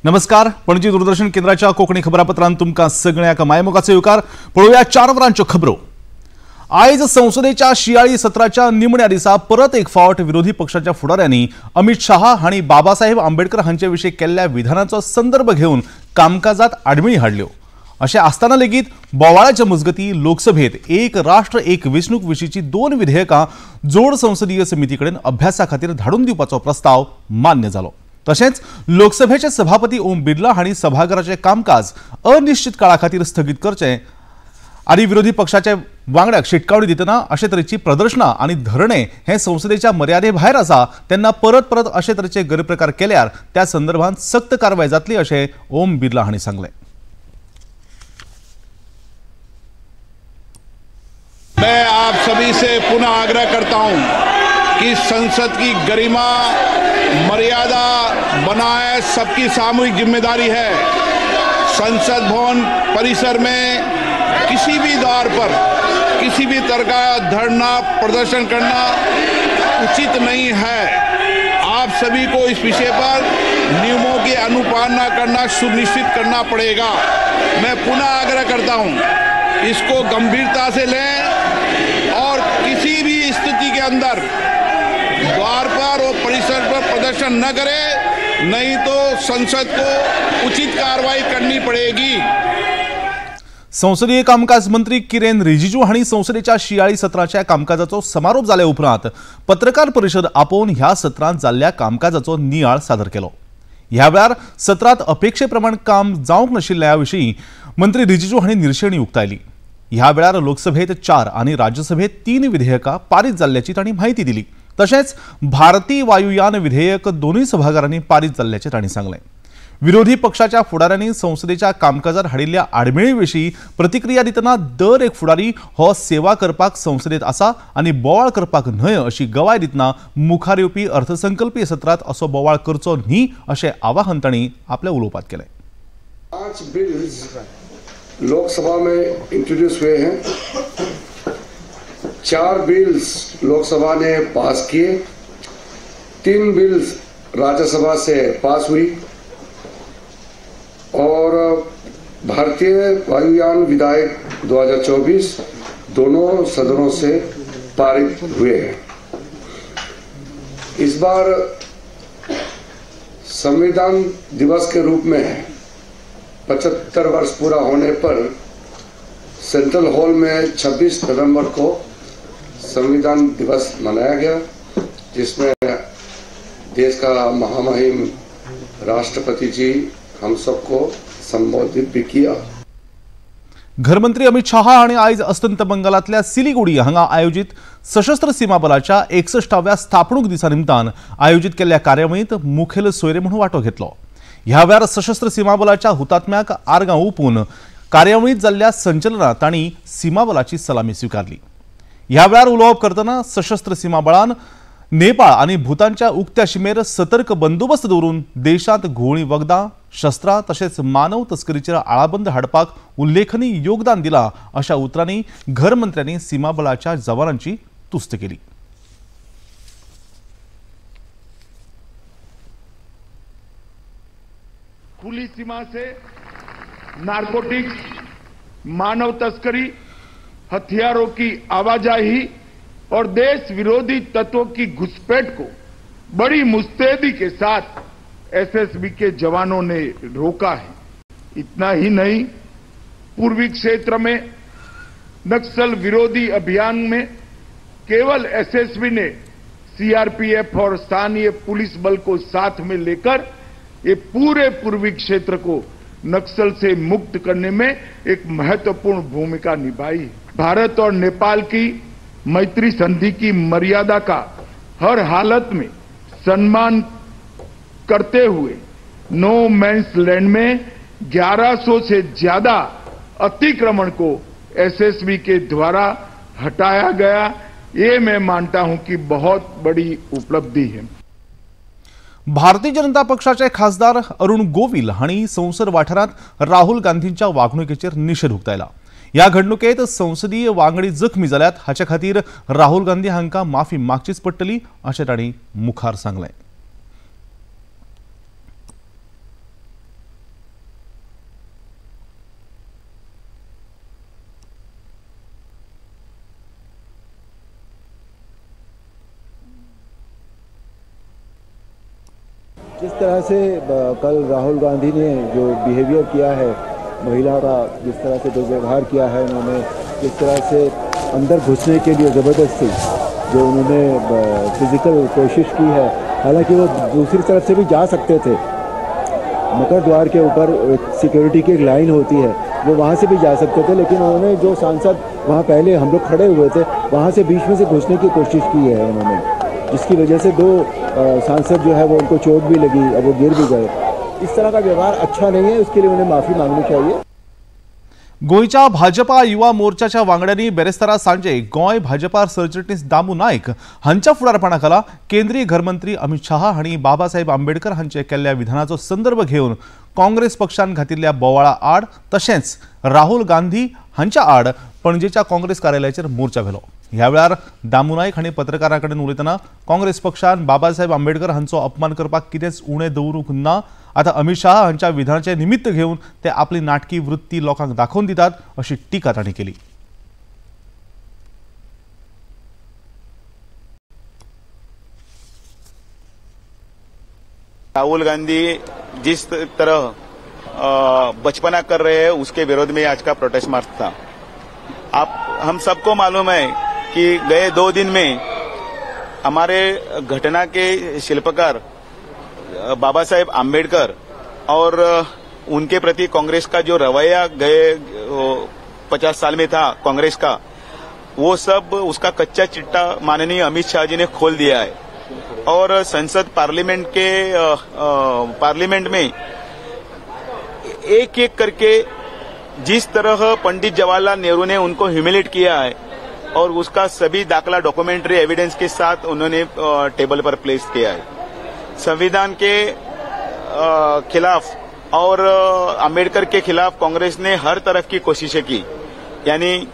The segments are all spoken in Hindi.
नमस्कार, पणजी दूरदर्शन केंद्राच्या कोकणी खबरापत्रांत तुमका सगळ्याक मायमोगाचो येवकार। पळोवया 4 वरांच्यो खबरो। आयज संसदेच्या शियाळी सत्राच्या निमण्या दिसा परत एक फावट विरोधी पक्षाच्या फुडाऱ्यांनी अमित शाह हांणी बाबासाहेब आंबेडकर हांचे विशीं केल्ल्या विधानाचो संदर्भ घेवन कामकाजात आडमेळी हाडल्यो। अशें आसतना लेगीत बोवाळाच्या मजगती लोकसभेत एक राष्ट्र एक वेंचणूक विशींची 2 विधेयकां जोड संसदीय समितीकडेन अभ्यासा खातीर धाडून दिवपाचो प्रस्ताव मान्य जालो। तशेंच लोकसभेचे सभापती ओम बिर्ला हांणी सभाघराचे कामकाज अनिश्चित काळा खातीर स्थगीत करचें आनी विरोधी पक्षाच्या वांगड्याक शिटकावणी दितना अशे तरेची प्रदर्शनां आनी धरणे हे संसदेच्या मर्यादे भायर आसा तेन्ना परत अशे तरेचे गैरप्रकार केल्यार त्या संदर्भात सक्त कारवाय जातली अशें ओम बिर्ला हांणी सांगलें। मैं आप सभी से पुनः आग्रह करता हूं कि संसद की गरिमा मर्यादा बनाए सबकी सामूहिक जिम्मेदारी है। संसद भवन परिसर में किसी भी द्वार पर किसी भी तरह का धरना प्रदर्शन करना उचित नहीं है। आप सभी को इस विषय पर नियमों की अनुपालना करना सुनिश्चित करना पड़ेगा। मैं पुनः आग्रह करता हूं, इसको गंभीरता से लें और किसी भी स्थिति के अंदर द्वार पर और परिसर पर प्रदर्शन न करें, नहीं तो संसद को उचित कार्रवाई करनी पड़ेगी। संसदीय कामकाज मंत्री किरेन रिजिजू हांणी संसदेच्या शियाळी सत्राच्या कामकाजाचो समारोप जाल्या उपरांत पत्रकार परिशद आपोवन ह्या सत्रांत जाल्ल्या कामकाजाचो नियाळ सादर केलो। ह्या वेळार सत्रांत अपेक्षे प्रमाण काम जावंक नाशिल्ल्या विशीं मंत्री रिजिजू हांणी निरशेणी उक्तायली। ह्या वेळार लोकसभेत 4 आनी राज्यसभेत 3 विधेयकां पारीत जाल्ल्याची तांणी म्हायती दिली। तशेंच भारतीय वायुयान विधेयक दोनूय सभाघरांनी पारीत जाल्ल्याचें तांणी सांगलें। विरोधी पक्षाच्या फुडाऱ्यांनी संसदेच्या कामकाजार हाडिल्ल्या आडमेळी विशीं प्रतिक्रिया दितना दर एक फुडारी हो सेवा करपाक संसदेत आसा आनी बोवाळ करपाक न्हय अशी गवाय दितना मुखार येवपी अर्थसंकल्पीय सत्रांत असो बोवाळ करचो न्ही अशें आवाहन तांणी आपल्या उलोवपांत केलें। 5 बिल्स लोकसभा में इंट्रोड्यूस हुए हैं। 4 बिल्स लोकसभा ने पास किए, 3 बिल्स राज्यसभा से पास हुई और भारतीय वायुयान विधेयक 2024 दोनों सदनों से पारित हुए हैं। इस बार संविधान दिवस के रूप में 75 वर्ष पूरा होने पर सेंट्रल हॉल में 26 नवंबर को संविधान दिवस मनाया गया, जिसमें देश का महामहिम राष्ट्रपति जी हम सबको संबोधित भी किया। घरमंत्री अमित शाह हांणी आयज अस्तंत बंगालातल्या सिलिगुडी हांगा आयोजित सशस्त्र सीमा बलाच्या 61व्या स्थापणूक दिसा निमतान आयोजित केल्ल्या कार्यावळींत मुखेल सोयरे म्हणून वांटो घेतलो। ह्या वेळार सशस्त्र सीमा बलाच्या हुतात्म्याक आर्गां ओंपून कार्यावळींत जाल्ल्या संचलनात तांणी सीमा बलाची सलामी स्वीकारली। ह्या वेळार उलोवप करतना सशस्त्र सीमा बळान नेपाळ आनी भूतानच्या उक्त्या शिमेर सतर्क बंदोबस्त दवरून देशांत घुवळी वखदां, शस्त्रां तशेंच मानव तस्करीचेर आळाबंद हाडपाक उल्लेखनीय योगदान दिलां अशा उतरांनी घरमंत्र्यांनी सीमा बलाच्या जवानांची तुस्त केली। खुली सीमा से नारकोटिक्स, मानव तस्करी, हथियारों की आवाजाही और देश विरोधी तत्वों की घुसपैठ को बड़ी मुस्तैदी के साथ एसएसबी के जवानों ने रोका है। इतना ही नहीं, पूर्वी क्षेत्र में नक्सल विरोधी अभियान में केवल एसएसबी ने सीआरपीएफ और स्थानीय पुलिस बल को साथ में लेकर ये पूरे पूर्वी क्षेत्र को नक्सल से मुक्त करने में एक महत्वपूर्ण भूमिका निभाई। भारत और नेपाल की मैत्री संधि की मर्यादा का हर हालत में सम्मान करते हुए नो मैंस लैंड में 1100 से ज्यादा अतिक्रमण को एसएसबी के द्वारा हटाया गया। ये मैं मानता हूं कि बहुत बड़ी उपलब्धि है। भारतीय जनता पक्षाचे खासदार अरुण गोविल हांणी संसद वाठारांत राहुल गांधींच्या वागणुकेचेर निषेध उक्तायला। ह्या घडणुकेत संसदीय वांगडी जखमी जाल्यात, हाचे खातीर राहुल गांधी हांकां माफी मागचीच पडटली अशें तांणी मुखार सांगलें। जिस तरह से कल राहुल गांधी ने जो बिहेवियर किया है, महिला का जिस तरह से दुर्व्यवहार किया है, उन्होंने जिस तरह से अंदर घुसने के लिए ज़बरदस्ती जो उन्होंने फिज़िकल कोशिश की है, हालांकि वो दूसरी तरफ से भी जा सकते थे। मकर द्वार के ऊपर सिक्योरिटी की एक लाइन होती है, वो वहाँ से भी जा सकते थे, लेकिन उन्होंने जो सांसद वहाँ पहले हम लोग खड़े हुए थे, वहाँ से बीच में से घुसने की कोशिश की है उन्होंने, जिसकी वजह से 2 सांसद जो है वो उनको चोट भी लगी, अब वो गिर भी गए। इस तरह का व्यवहार अच्छा नहीं है, उसके लिए उन्हें माफ़ी मांगनी चाहिए। गोयच्या भाजपा युवा मोर्चाच्या वांगड्यांनी बेरेस्तारा सांजे गोय भाजपा सरचिटणीस दामू नायक हांच्या फुडारपणाखाला केंद्रीय घरमंत्री अमित शाह हांणी बाबासाहेब आंबेडकर हांचे केल्ल्या विधानाचो संदर्भ घेवन काँग्रेस पक्षान घातिल्ल्या बोवाळा आड तशेंच राहुल गांधी हांच्या आड पणजेच्या काँग्रेस कार्यालयाचेर मोर्चा व्हेलो। ह्या वेळार दामू नायक हांणी पत्रकारां कडेन उलयतना काँग्रेस पक्षान बाबासाहेब आंबेडकर हांचो अपमान करपाक कितेंच उणें दवरूंक ना। आता अमित शाह हांच्या विधानाचे निमित्त घेवन ते आपली नाटकी वृत्ती लोकांक दाखोवन दितात अशी टिका तांणी केली। राहुल गांधी जिस तरह बचपना कर रहे हैं उसके विरोध में आज का प्रोटेस्ट मार्च था। हम सबको मालूम है कि गए 2 दिन में हमारे घटना के शिल्पकार बाबा साहेब आंबेडकर और उनके प्रति कांग्रेस का जो रवैया गए 50 साल में था कांग्रेस का, वो सब उसका कच्चा चिट्टा माननीय अमित शाह जी ने खोल दिया है। और संसद पार्लियामेंट में एक एक करके जिस तरह पंडित जवाहरलाल नेहरू ने उनको ह्यूमिलेट किया है और उसका सभी दाखला डॉक्यूमेंट्री एविडेंस के साथ उन्होंने टेबल पर प्लेस किया है। संविधान के खिलाफ और अंबेडकर के खिलाफ कांग्रेस ने हर तरफ की कोशिशें की। यानी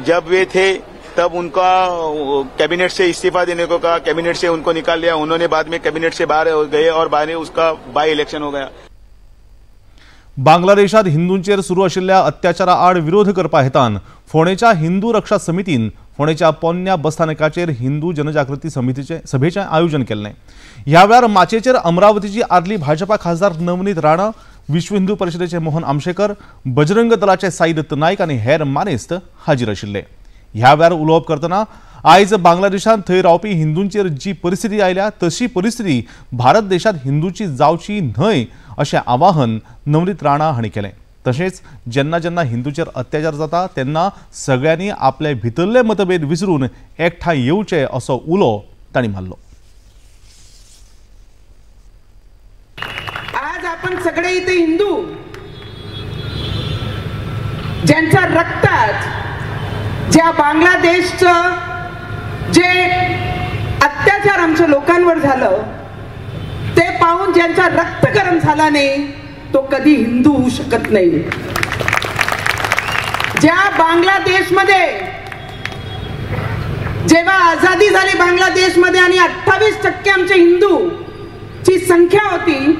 जब वे थे तब उनका कैबिनेट से इस्तीफा देने को कहा, कैबिनेट से उनको निकाल लिया, उन्होंने बाद में कैबिनेट से बाहर गए और बाद में उसका बाय इलेक्शन हो गया। बांगलादेशात हिंदूंचेर सुरू आशिल्ल्या अत्याचारा आड विरोध करपा हेतान फोंडेच्या हिंदू रक्षा समितीन फोंडेच्या पोन्न्या बसस्थानकाचेर हिंदू जनजागृती सभेचें आयोजन केल्लें। ह्या वेळार माचयेचेर अमरावतीची आदली भाजपा खासदार नवनीत राणा, विश्व हिंदू परिषदेचे मोहन आमशेकर, बजरंग दलाचे साई दत्त नायक आनी हेर मानेस्त हाजीर आशिल्ले। ह्या वेळार उलोवप करतना आयज बांगलादेशात थंय रावपी हिंदूंचेर जी परिस्थिती आयल्या तशी परिस्थिती भारत देशात हिंदूची जावची न्हय अशें आवाहन नवनीत राणा हांणी केलें। तशेंच जेन्ना जेन्ना हिंदूंचेर अत्याचार जाता तेन्ना सगळ्यांनी आपले भितरले मतभेद विसरून एकठांय येवचे असो उलो तांणी मारलो। आज आपण सगळे इथे हिंदू ज्यांच्या रक्तात ज्या बांगलादेशचं जे अत्याचार आमच्या लोकांवर झालं ते पाहून ज्यांचा रक्त गरम झाला नाही तो कधी हिंदू होऊ शकत नाही। ज्या बांगलादेशमध्ये जेव्हा आजादी झाली बांगलादेशमध्ये आणि 28% आमचे हिंदूची संख्या होती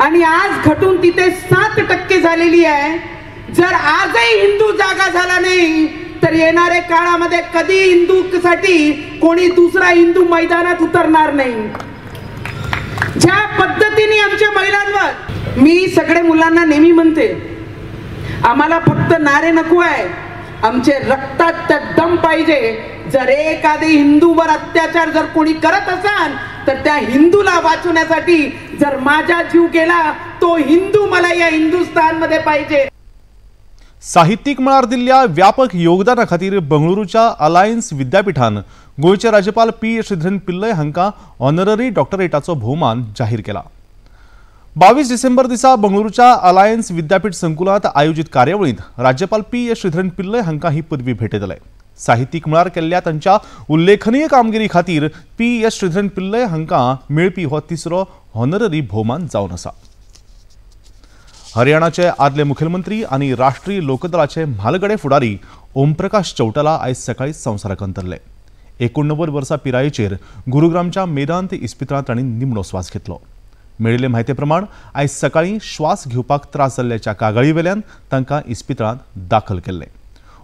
आणि आज घटून तिथे 7% झालेली आहे। जर आजही हिंदू जागा झाला नाही तर येणाऱ्या काळामध्ये कधी हिंदूसाठी कोणी दुसरा हिंदू मैदानात उतरणार नाही। ज्या पद्धतीने आमच्या महिलांवर मी सगळे मुलांना नेहमी म्हणते आम्हाला फक्त नारे नको आहे, आमचे रक्तात दम पाहिजे। जर एखादी हिंदूवर अत्याचार जर कोणी करत असाल तर त्या हिंदूला वाचवण्यासाठी जर माझा जीव गेला तो हिंदू मला या हिंदुस्थानमध्ये पाहिजे। साहित्यिक मळार दिल्ल्या व्यापक योगदाना खातीर बंगळुरूच्या अलायन्स विद्यापीठान गोयचे राज्यपाल पी श्रीधरन पिल्लय हांकां ऑनररी डॉक्टरेटाचो भोवमान जाहीर केला। 22 डिसेंबर दिसा बंगळुरूच्या अलायन्स विद्यापीठ संकुलात आयोजित कार्यावळीत राज्यपाल पी श्रीधरन पिल्लय हांकां ही पदवी भेटयतले। साहित्यिक मळार केल्ल्या तांच्या उल्लेखनीय कामगिरी खातीर पी श्रीधरन पिल्लय हांकां मेळपी हो 3रो ऑनररी भोवमान जावन आसा। हरियाणाचे आदले मुखेलमंत्री आणि राष्ट्रीय लोकदलाचे म्हालगडे फुडारी ओमप्रकाश चौटाला आयज सकाळी संवसाराक अंतरले। 89 वर्सां पिरायेचेर गुरुग्रामच्या मेदांत इस्पितळांत तांणी निमणो स्वास घेतलो। मेळिल्ले म्हायते प्रमाण आयज सकाळी श्वास घेवपाक त्रास जाल्ल्याच्या कागाळी वेल्यान तांकां इस्पितळांत दाखल केल्ले।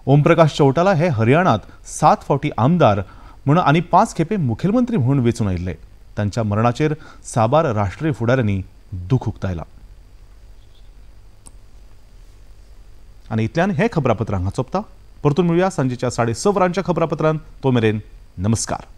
ओमप्रकाश चौटाला हे हरियाणात 7 फावटी आमदार म्हूण आनी 5 खेपे मुखेलमंत्री म्हणून वेंचून आयिल्ले। तांच्या मरणाचेर साबार राष्ट्रीय फुडाऱ्यांनी दुःख उक्तायला. आणि इतल्यान हे खबरापत्र हांगा चोपता. परतून मेळुया सांजेच्या 6:30 वरांच्या खबरापत्रांत. तो मेरेन नमस्कार.